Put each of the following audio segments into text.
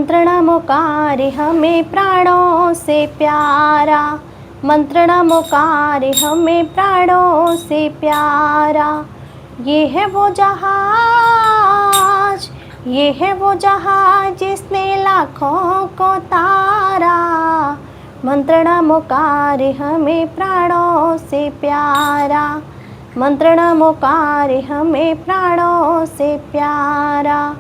मंत्र नमोकार हमें प्राणों से प्यारा, मंत्र नमोकार हमें प्राणों से प्यारा। ये है वो जहाज, ये है वो जहाज जिसने लाखों को तारा। मंत्र नमोकार हमें प्राणों से प्यारा, मंत्र नमोकार हमें प्राणों से प्यारा।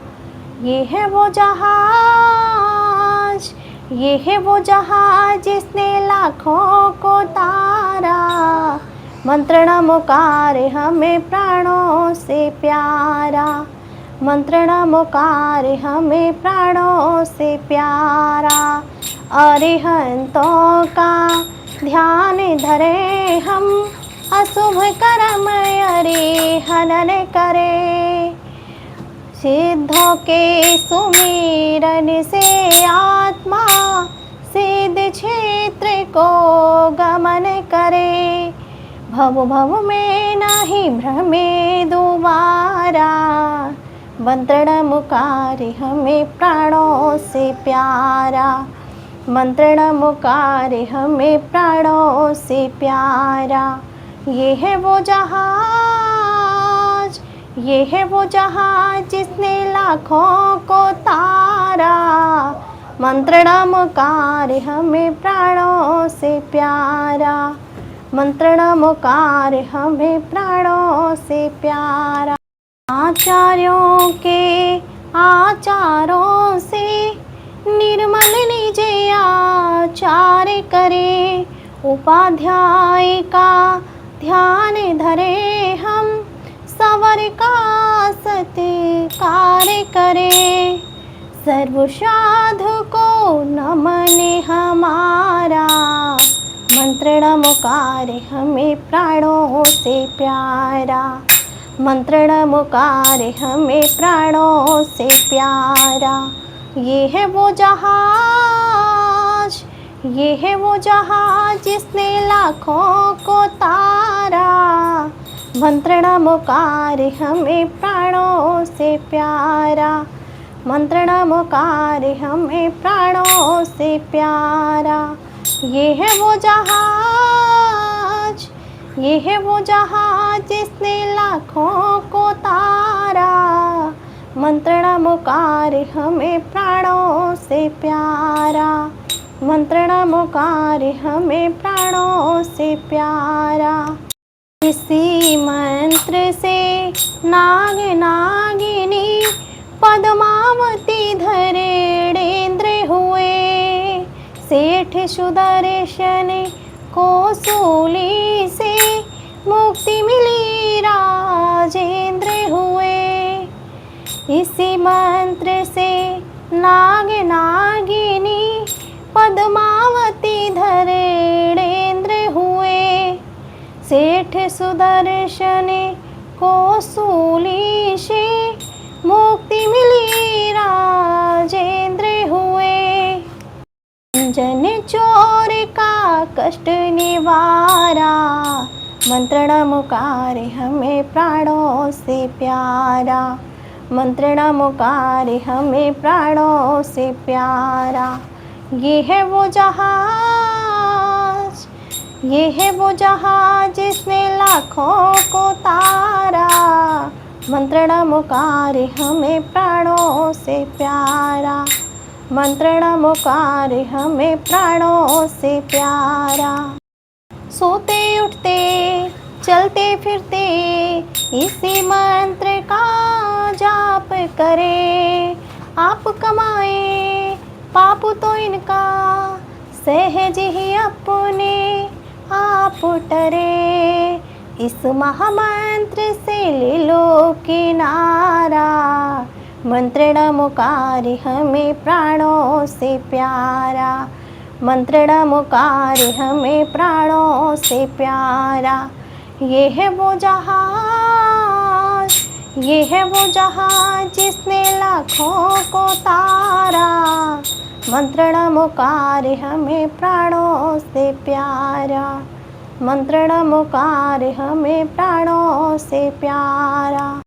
ये है वो जहाज, ये है वो जहाज जिसने लाखों को तारा। मंत्र नमोकार हमें प्राणों से प्यारा, मंत्र नमोकार हमें प्राणों से प्यारा। अरिहंतों का ध्यान धरे हम, अशुभ कर्म हनन करे। सिद्धों के सुमिरन से आत्मा सिद्ध क्षेत्र को गमन करे। भव भव में नहीं भ्रमे दोबारा। मंत्र नमोकार हमें प्राणों से प्यारा, मंत्र नमोकार हमें प्राणों से प्यारा। ये है वो जहाज, ये है वो जहाज जिसने लाखों को तारा। मंत्र नमोकार हमें प्राणों से प्यारा, मंत्र नमोकार हमें प्राणों से प्यारा। आचार्यों के आचारों से निर्मल निज आचार करे। उपाध्याय का ध्यान धरे हम, सवर का सत्कार करे। सर्व साधु को नमन हमारा। मंत्र नमोकार हमें प्राणों से प्यारा, मंत्र नमोकार हमें प्राणों से प्यारा। ये है वो जहाज, ये है वो जहाज जिसने लाखों को तारा। मंत्र नमोकार हमें प्राणों से प्यारा, मंत्र नमोकार हमें प्राणों से प्यारा। ये है वो जहाज, ये है वो जहाज जिसने लाखों को तारा। मंत्र नमोकार हमें प्राणों से प्यारा, मंत्र नमोकार हमें प्राणों से प्यारा। इसी मंत्र से नाग नागिनी पद्मावती धरेड़ेंद्र हुए। सेठ सुदर्शन को सूली से मुक्ति मिली राजेंद्र हुए। इसी मंत्र से नाग नागिनी पद्मावती धरेड़ेंद्र हुए। सेठ सुदर्शन को सूली से मुक्ति मिली राजेंद्र हुए। जन चोर का कष्ट निवारा। मंत्र नमोकार हमें प्राणों से प्यारा, मंत्र नमोकार हमें प्राणों से प्यारा। ये है वो जहाज, ये है वो जहाज जिसने लाखों को तारा। मंत्र नमोकार हमें प्राणों से प्यारा, मंत्र नमोकार हमें प्राणों से प्यारा। सोते उठते चलते फिरते इसी मंत्र का जाप करे। आप कमाए पाप तो इनका, सहज ही अपने आप टरे। इस महामंत्र से ले लो किनारा। मंत्र नमोकार हमें प्राणों से प्यारा, मंत्र नमोकार हमें प्राणों से प्यारा। ये है वो जहाज, ये है वो जहाज जिसने लाखों को तारा। मंत्र नमोकार हमें प्राणों से प्यारा, मंत्र नमोकार हमें प्राणों से प्यारा।